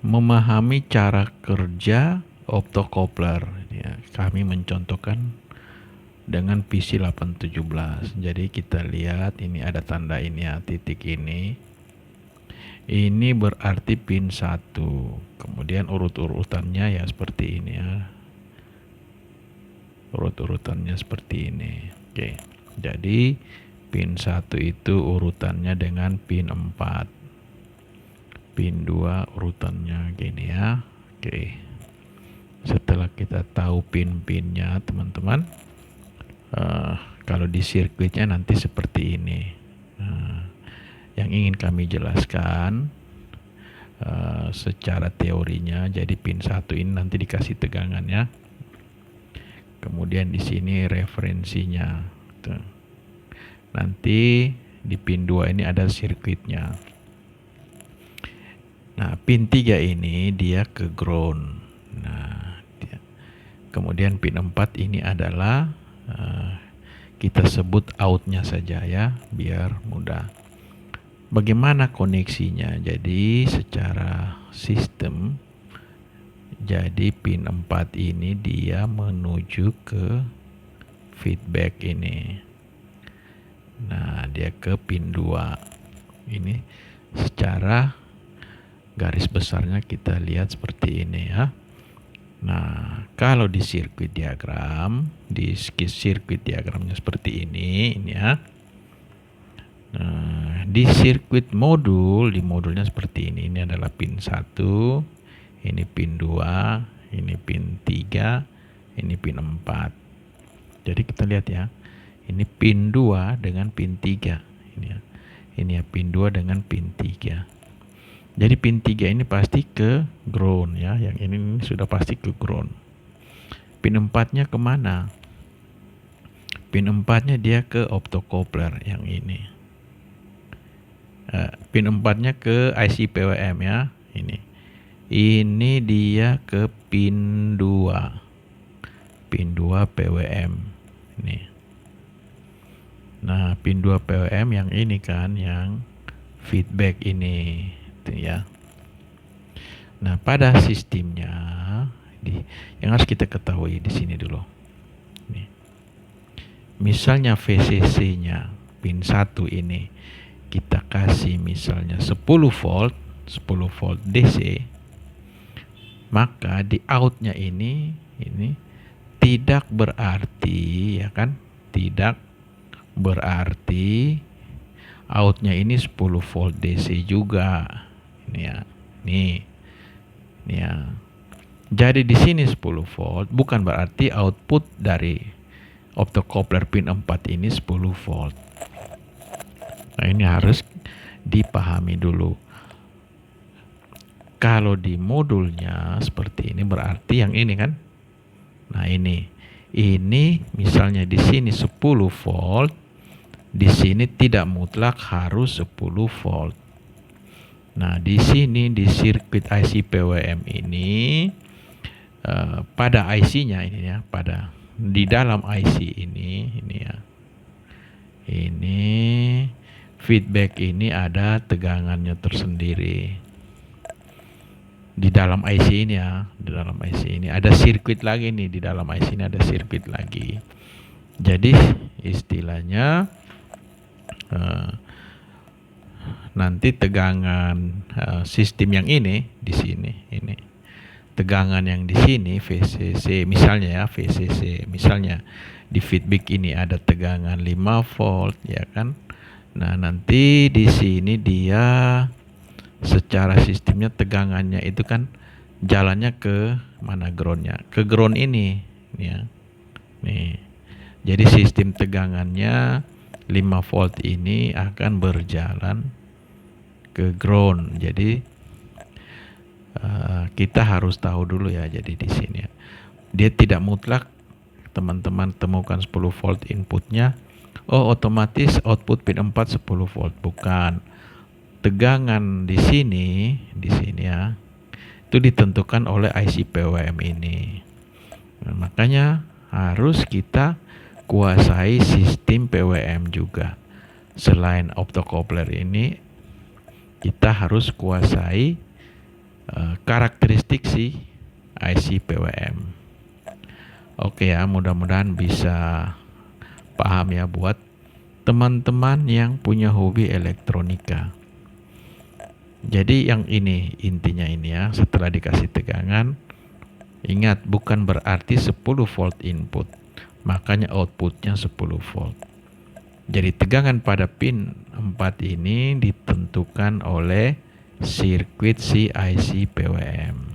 memahami cara kerja optocoupler. Ya, kami mencontohkan dengan PC 817. Jadi kita lihat ini ada tanda ini ya, titik ini. Ini berarti pin 1. Kemudian urut-urutannya ya seperti ini ya. Urut-urutannya seperti ini. Oke. Jadi pin 1 itu urutannya dengan pin 4. Pin 2 urutannya gini ya. Oke. Setelah kita tahu pin-pinnya teman-teman, kalau di sirkuitnya nanti seperti ini. Yang ingin kami jelaskan secara teorinya, jadi pin 1 ini nanti dikasih tegangan ya. Kemudian di sini referensinya. Tuh. Nanti di pin 2 ini ada sirkuitnya. Nah, pin 3 ini dia ke ground. Nah, kemudian pin 4 ini adalah kita sebut outnya saja ya, biar mudah. Bagaimana koneksinya? Jadi secara sistem, jadi pin 4 ini dia menuju ke feedback ini. Nah, dia ke pin 2. Ini secara garis besarnya kita lihat seperti ini ya. Nah, kalau di sirkuit diagram, di sirkuit diagramnya seperti ini ya. Nah, di sirkuit modul, di modulnya seperti ini. Ini adalah pin 1, ini pin 2, ini pin 3, ini pin 4. Jadi kita lihat ya. Ini pin 2 dengan pin 3. Ini ya. Ini ya pin 2 dengan pin 3. Jadi pin 3 ini pasti ke ground ya. Yang ini sudah pasti ke ground. Pin 4-nya kemana? Pin 4-nya dia ke optocoupler yang ini. Pin 4-nya ke IC PWM ya. Ini dia ke pin 2. Pin 2 PWM. Ini. Nah, pin 2 PWM yang ini kan, yang feedback ini. Itu ya. Nah, pada sistemnya yang harus kita ketahui di sini dulu. Nih. Misalnya VCC-nya pin 1 ini kita kasih misalnya 10 volt DC, maka di outnya ini tidak berarti ya kan, tidak berarti outnya ini 10 volt DC juga. Ini ya. Nih ya. Jadi di sini 10 volt bukan berarti output dari optocoupler pin 4 ini 10 volt. Nah, ini harus dipahami dulu. Kalau di modulnya seperti ini berarti yang ini kan. Nah, ini misalnya di sini 10 volt, di sini tidak mutlak harus 10 volt. Nah, di sini di sirkuit IC PWM ini pada IC-nya ini ya, pada di dalam IC ini ya. Ini feedback ini ada tegangannya tersendiri. Di dalam IC ini ya, di dalam IC ini ada sirkuit lagi nih, di dalam IC ini ada sirkuit lagi. Jadi istilahnya nanti tegangan sistem yang ini di sini, ini tegangan yang di sini VCC misalnya ya, VCC misalnya di feedback ini ada tegangan 5 volt ya kan. Nah, nanti di sini dia secara sistemnya tegangannya itu kan jalannya ke mana, groundnya ke ground ini ya. Nih, jadi sistem tegangannya 5 volt ini akan berjalan ke ground. Jadi kita harus tahu dulu ya. Jadi di sini ya, dia tidak mutlak teman-teman temukan 10 volt inputnya, otomatis output pin 4 10 volt, bukan. Tegangan di sini ya, itu ditentukan oleh IC PWM ini. Nah, makanya harus kita kuasai sistem PWM juga. Selain optocoupler ini, kita harus kuasai karakteristik si IC PWM. Oke ya, mudah-mudahan bisa paham ya buat teman-teman yang punya hobi elektronika. Jadi yang ini intinya ini ya, setelah dikasih tegangan, ingat bukan berarti 10 volt input, makanya outputnya 10 volt. Jadi tegangan pada pin 4 ini ditentukan oleh sirkuit si IC PWM.